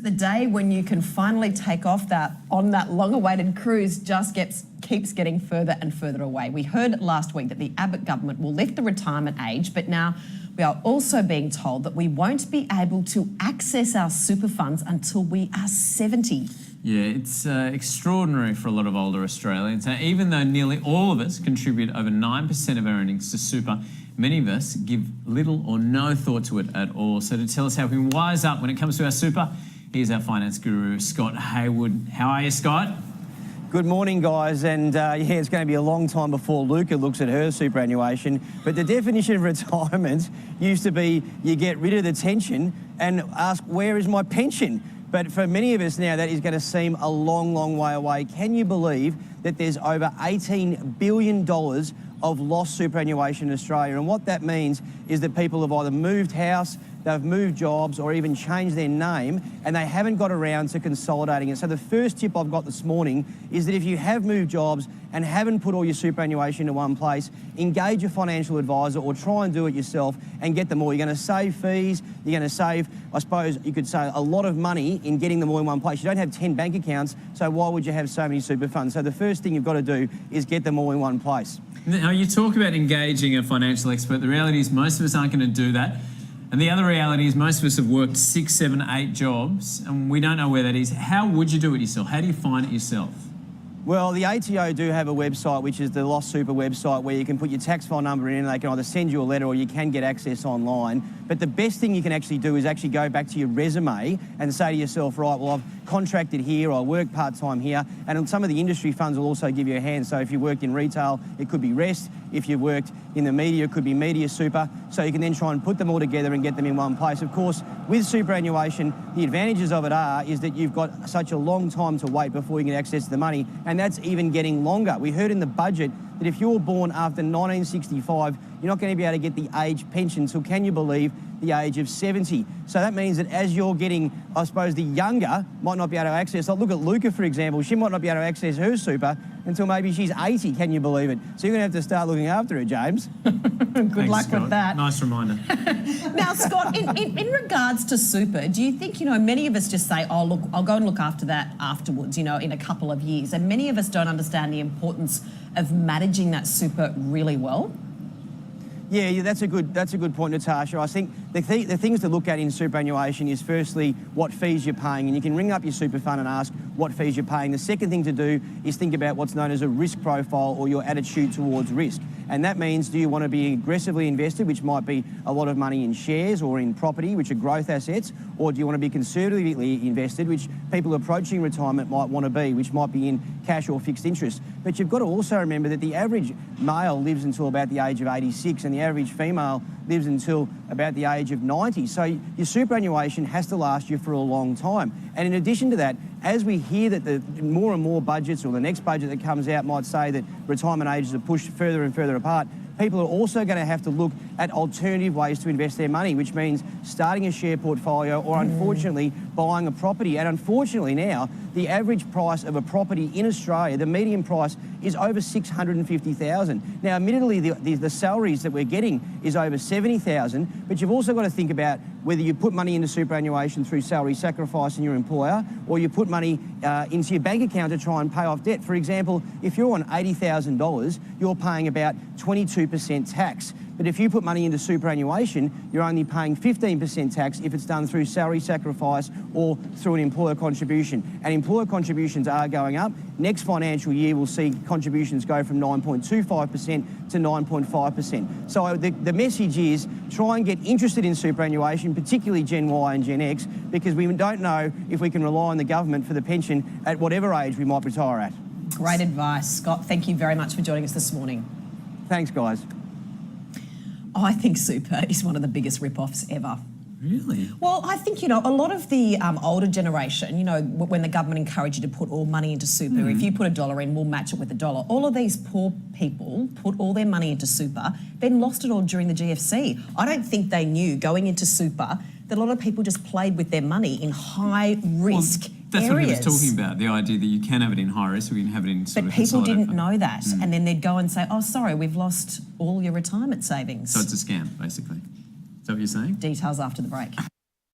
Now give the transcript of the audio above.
The day when you can finally take off on that long-awaited cruise just keeps getting further and further away. We heard last week that the Abbott government will lift the retirement age, but now we are also being told that we won't be able to access our super funds until we are 70. Yeah, it's extraordinary for a lot of older Australians. Now, even though nearly all of us contribute over 9% of our earnings to super, many of us give little or no thought to it at all. So to tell us how we can wise up when it comes to our super, here's our finance guru, Scott Hayward. How are you, Scott? Good morning, guys, and it's going to be a long time before Luca looks at her superannuation, but the definition of retirement used to be you get rid of the tension and ask, where is my pension? But for many of us now, that is going to seem a long, long way away. Can you believe that there's over $18 billion of lost superannuation in Australia? And what that means is that people have either moved house, they've moved jobs, or even changed their name, and they haven't got around to consolidating it. So the first tip I've got this morning is that if you have moved jobs and haven't put all your superannuation in one place, engage a financial advisor or try and do it yourself and get them all. You're going to save fees, you're going to save, I suppose you could say, a lot of money in getting them all in one place. You don't have 10 bank accounts, so why would you have so many super funds? So the first thing you've got to do is get them all in one place. Now, you talk about engaging a financial expert. The reality is most of us aren't going to do that. And the other reality is most of us have worked 6, 7, 8 jobs and we don't know where that is. How would you do it yourself? How do you find it yourself? Well, the ATO do have a website, which is the Lost Super website, where you can put your tax file number in and they can either send you a letter or you can get access online. But the best thing you can actually do is actually go back to your resume and say to yourself, right, well, I've contracted here, I work part-time here, and some of the industry funds will also give you a hand. So if you worked in retail, it could be REST. If you worked in the media, it could be Media Super. So you can then try and put them all together and get them in one place. Of course, with superannuation, the advantages of it is that you've got such a long time to wait before you get access to the money, and that's even getting longer. We heard in the budget that if you were born after 1965, you're not going to be able to get the age pension till, can you believe, the age of 70. So that means that as you're getting, I suppose, the younger might not be able to access. Like look at Luca, for example. She might not be able to access her super until maybe she's 80, can you believe it? So you're going to have to start looking after her, James. Good luck Scott. with that. Nice reminder. Now, Scott, in regards to super, do you think, many of us just say, oh, look, I'll go and look after that afterwards, in a couple of years. And many of us don't understand the importance of managing that super really well. Yeah, that's a good point, Natasha. I think the things to look at in superannuation is firstly what fees you're paying, and you can ring up your super fund and ask what fees you're paying. The second thing to do is think about what's known as a risk profile or your attitude towards risk. And that means, do you want to be aggressively invested, which might be a lot of money in shares or in property, which are growth assets, or do you want to be conservatively invested, which people approaching retirement might want to be, which might be in cash or fixed interest. But you've got to also remember that the average male lives until about the age of 86 and the average female lives until about the age of 90. So your superannuation has to last you for a long time. And in addition to that, as we hear that the more and more budgets or the next budget that comes out might say that retirement ages are pushed further and further apart, people are also going to have to look at alternative ways to invest their money, which means starting a share portfolio or, unfortunately, buying a property. And unfortunately now, the average price of a property in Australia, the median price, is over $650,000. Now, admittedly, the salaries that we're getting is over $70,000, but you've also got to think about whether you put money into superannuation through salary sacrifice in your employer or you put money into your bank account to try and pay off debt. For example, if you're on $80,000, you're paying about 22% tax. But if you put money into superannuation, you're only paying 15% tax if it's done through salary sacrifice or through an employer contribution. And employer contributions are going up. Next financial year, we'll see contributions go from 9.25% to 9.5%. So the message is try and get interested in superannuation, particularly Gen Y and Gen X, because we don't know if we can rely on the government for the pension at whatever age we might retire at. Great advice, Scott. Thank you very much for joining us this morning. Thanks, guys. I think super is one of the biggest rip-offs ever. Really? Well, I think, a lot of the older generation, when the government encouraged you to put all money into super, if you put $1 in, we'll match it with $1. All of these poor people put all their money into super, then lost it all during the GFC. I don't think they knew going into super that a lot of people just played with their money in high risk That's areas. what he was talking about, the idea that you can have it in high risk, we can have it in sort of But people didn't consolidated know that, and then they'd go and say, oh, sorry, we've lost all your retirement savings. So it's a scam, basically. Is that what you're saying? Details after the break.